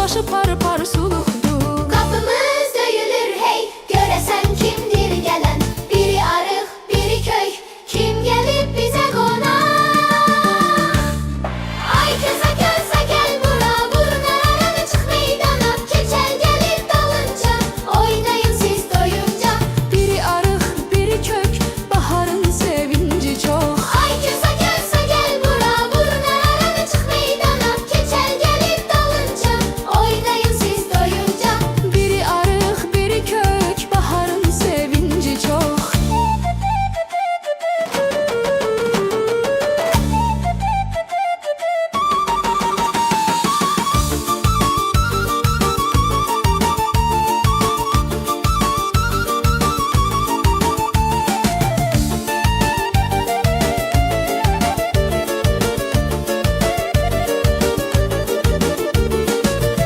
başı par par suluqdur. Qapımız döyülür hey, görəsən kimdir gələn? Biri arıq, biri kök, kim gəlib bizə qonaq? Ay kıza gözə gəl bura, burunlar aradı çıx meydana. Keçəl gəlir dalınca, oynayın siz doyunca. Biri arıq, biri kök, baharın sevinci çox. Ay kıza gözə gəl bura, burunlar aradı çıx meydana. Keçəl gəlir dalınca, oynayın siz doyunca. Biri arıq, biri kök, baharın sevinci çox.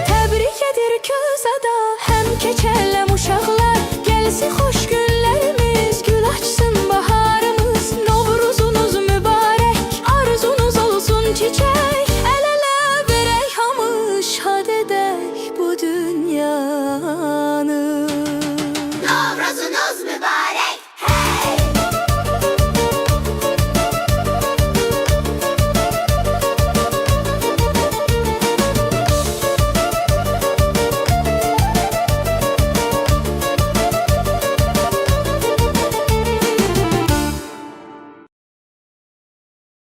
Təbrik edir közada, həm keçələm uşaqlar. Gəlsin xoş günlərimiz, gül açsın baharımız. Novruzunuz mübarək, arzunuz olsun çiçək. El-ələ verək hamı, şad edək bu dünya.